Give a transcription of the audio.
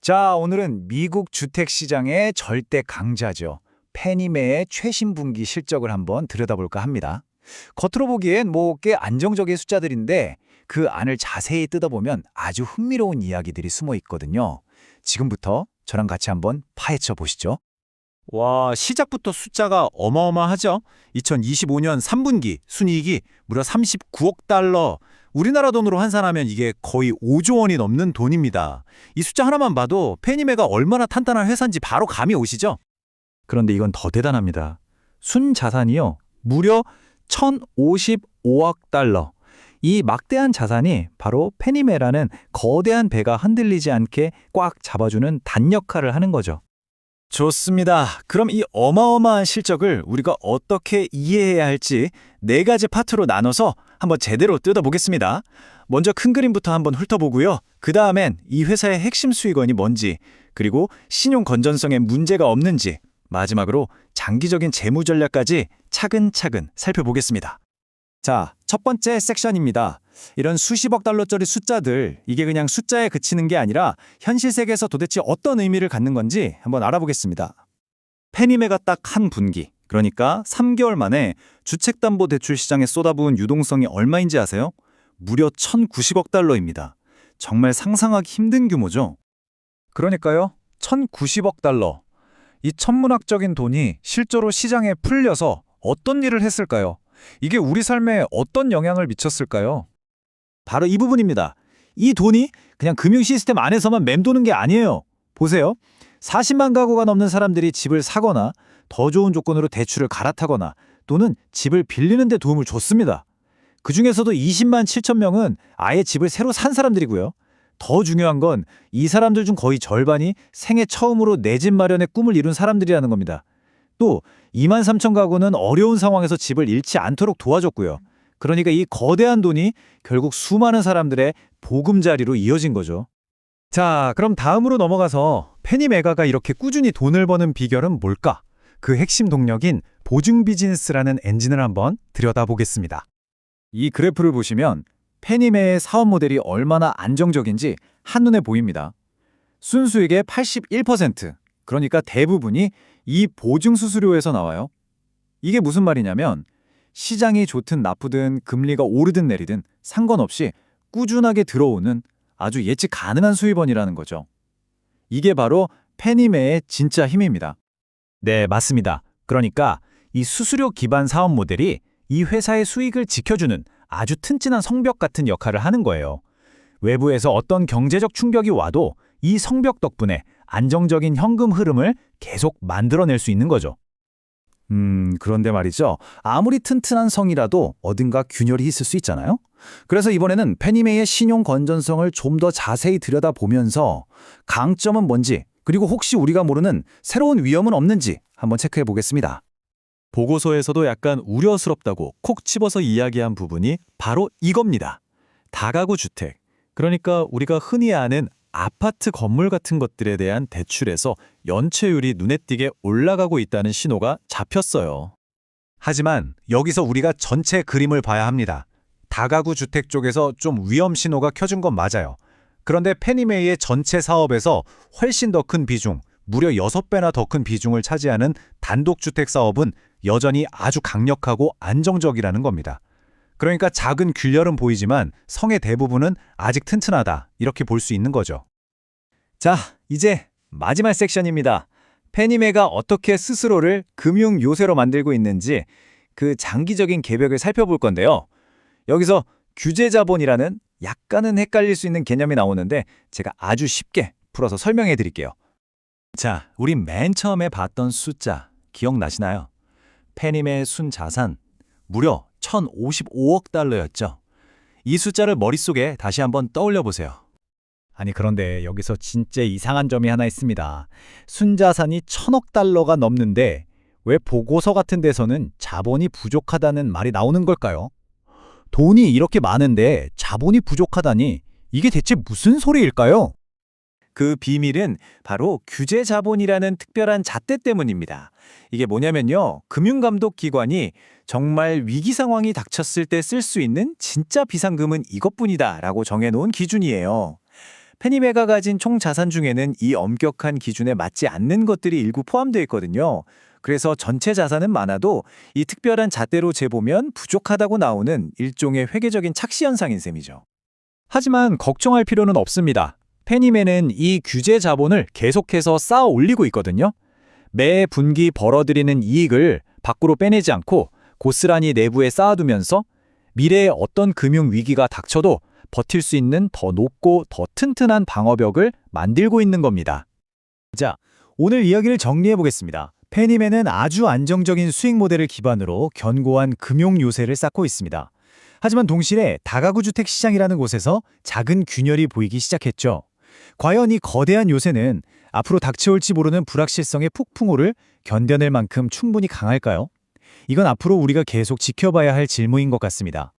자, 오늘은 미국 주택시장의 절대 강자죠. 페니매의 최신 분기 실적을 한번 들여다볼까 합니다. 겉으로 보기엔 꽤 안정적인 숫자들인데 그 안을 자세히 뜯어보면 아주 흥미로운 이야기들이 숨어 있거든요. 지금부터 저랑 같이 한번 파헤쳐 보시죠. 와, 시작부터 숫자가 어마어마하죠? 2025년 3분기 순이익이 무려 39억 달러. 우리나라 돈으로 환산하면 이게 거의 5조 원이 넘는 돈입니다. 이 숫자 하나만 봐도 페니매가 얼마나 탄탄한 회사인지 바로 감이 오시죠? 그런데 이건 더 대단합니다. 순자산이요. 무려 1,055억 달러. 이 막대한 자산이 바로 페니매라는 거대한 배가 흔들리지 않게 꽉 잡아주는 단 역할을 하는 거죠. 좋습니다. 그럼 이 어마어마한 실적을 우리가 어떻게 이해해야 할지 네 가지 파트로 나눠서 한번 제대로 뜯어보겠습니다. 먼저 큰 그림부터 한번 훑어보고요. 그 다음엔 이 회사의 핵심 수익원이 뭔지, 그리고 신용 건전성에 문제가 없는지, 마지막으로 장기적인 재무 전략까지 차근차근 살펴보겠습니다. 자, 첫 번째 섹션입니다. 이런 수십억 달러짜리 숫자들, 이게 그냥 숫자에 그치는 게 아니라 현실 세계에서 도대체 어떤 의미를 갖는 건지 한번 알아보겠습니다. 페니매가 딱 한 분기, 그러니까 3개월 만에 주택담보대출 시장에 쏟아부은 유동성이 얼마인지 아세요? 무려 1,090억 달러입니다. 정말 상상하기 힘든 규모죠. 그러니까요. 1,090억 달러. 이 천문학적인 돈이 실제로 시장에 풀려서 어떤 일을 했을까요? 이게 우리 삶에 어떤 영향을 미쳤을까요? 바로 이 부분입니다. 이 돈이 그냥 금융 시스템 안에서만 맴도는 게 아니에요. 보세요. 40만 가구가 넘는 사람들이 집을 사거나 더 좋은 조건으로 대출을 갈아타거나 또는 집을 빌리는 데 도움을 줬습니다. 그중에서도 20만 7천 명은 아예 집을 새로 산 사람들이고요. 더 중요한 건 이 사람들 중 거의 절반이 생애 처음으로 내 집 마련의 꿈을 이룬 사람들이라는 겁니다. 또 2만 3천 가구는 어려운 상황에서 집을 잃지 않도록 도와줬고요. 그러니까 이 거대한 돈이 결국 수많은 사람들의 보금자리로 이어진 거죠. 자, 그럼 다음으로 넘어가서 페니메가가 이렇게 꾸준히 돈을 버는 비결은 뭘까? 그 핵심 동력인 보증 비즈니스라는 엔진을 한번 들여다보겠습니다. 이 그래프를 보시면 페니메의 사업 모델이 얼마나 안정적인지 한눈에 보입니다. 순수익의 81%, 그러니까 대부분이 이 보증 수수료에서 나와요. 이게 무슨 말이냐면 시장이 좋든 나쁘든 금리가 오르든 내리든 상관없이 꾸준하게 들어오는 아주 예측 가능한 수입원이라는 거죠. 이게 바로 페니매의 진짜 힘입니다. 네, 맞습니다. 그러니까 이 수수료 기반 사업 모델이 이 회사의 수익을 지켜주는 아주 튼튼한 성벽 같은 역할을 하는 거예요. 외부에서 어떤 경제적 충격이 와도 이 성벽 덕분에 안정적인 현금 흐름을 계속 만들어낼 수 있는 거죠. 그런데 말이죠. 아무리 튼튼한 성이라도 어딘가 균열이 있을 수 있잖아요. 그래서 이번에는 페니메이의 신용 건전성을 좀 더 자세히 들여다보면서 강점은 뭔지, 그리고 혹시 우리가 모르는 새로운 위험은 없는지 한번 체크해 보겠습니다. 보고서에서도 약간 우려스럽다고 콕 집어서 이야기한 부분이 바로 이겁니다. 다가구 주택, 그러니까 우리가 흔히 아는 아파트 건물 같은 것들에 대한 대출에서 연체율이 눈에 띄게 올라가고 있다는 신호가 잡혔어요. 하지만 여기서 우리가 전체 그림을 봐야 합니다. 다가구 주택 쪽에서 좀 위험 신호가 켜진 건 맞아요. 그런데 페니메이의 전체 사업에서 훨씬 더 큰 비중, 무려 6배나 더 큰 비중을 차지하는 단독주택 사업은 여전히 아주 강력하고 안정적이라는 겁니다. 그러니까 작은 균열은 보이지만 성의 대부분은 아직 튼튼하다, 이렇게 볼 수 있는 거죠. 자, 이제 마지막 섹션입니다. 페니메가 어떻게 스스로를 금융 요새로 만들고 있는지 그 장기적인 계획을 살펴볼 건데요. 여기서 규제 자본이라는 약간은 헷갈릴 수 있는 개념이 나오는데 제가 아주 쉽게 풀어서 설명해 드릴게요. 자, 우리 맨 처음에 봤던 숫자 기억나시나요? 페니메의 순자산 무려 1,055억 달러였죠. 이 숫자를 머릿속에 다시 한번 떠올려 보세요. 아니, 그런데 여기서 진짜 이상한 점이 하나 있습니다. 순자산이 1,000억 달러가 넘는데 왜 보고서 같은 데서는 자본이 부족하다는 말이 나오는 걸까요? 돈이 이렇게 많은데 자본이 부족하다니 이게 대체 무슨 소리일까요? 그 비밀은 바로 규제 자본이라는 특별한 잣대 때문입니다. 이게 뭐냐면요. 금융감독기관이 정말 위기 상황이 닥쳤을 때 쓸 수 있는 진짜 비상금은 이것뿐이다라고 정해놓은 기준이에요. 페니메가 가진 총 자산 중에는 이 엄격한 기준에 맞지 않는 것들이 일부 포함되어 있거든요. 그래서 전체 자산은 많아도 이 특별한 잣대로 재보면 부족하다고 나오는 일종의 회계적인 착시 현상인 셈이죠. 하지만 걱정할 필요는 없습니다. 페니메는 이 규제 자본을 계속해서 쌓아 올리고 있거든요. 매 분기 벌어들이는 이익을 밖으로 빼내지 않고 고스란히 내부에 쌓아두면서 미래에 어떤 금융 위기가 닥쳐도 버틸 수 있는 더 높고 더 튼튼한 방어벽을 만들고 있는 겁니다. 자, 오늘 이야기를 정리해 보겠습니다. 페니맨은 아주 안정적인 수익 모델을 기반으로 견고한 금융 요새를 쌓고 있습니다. 하지만 동시에 다가구 주택 시장이라는 곳에서 작은 균열이 보이기 시작했죠. 과연 이 거대한 요새는 앞으로 닥쳐올지 모르는 불확실성의 폭풍우를 견뎌낼 만큼 충분히 강할까요? 이건 앞으로 우리가 계속 지켜봐야 할 질문인 것 같습니다.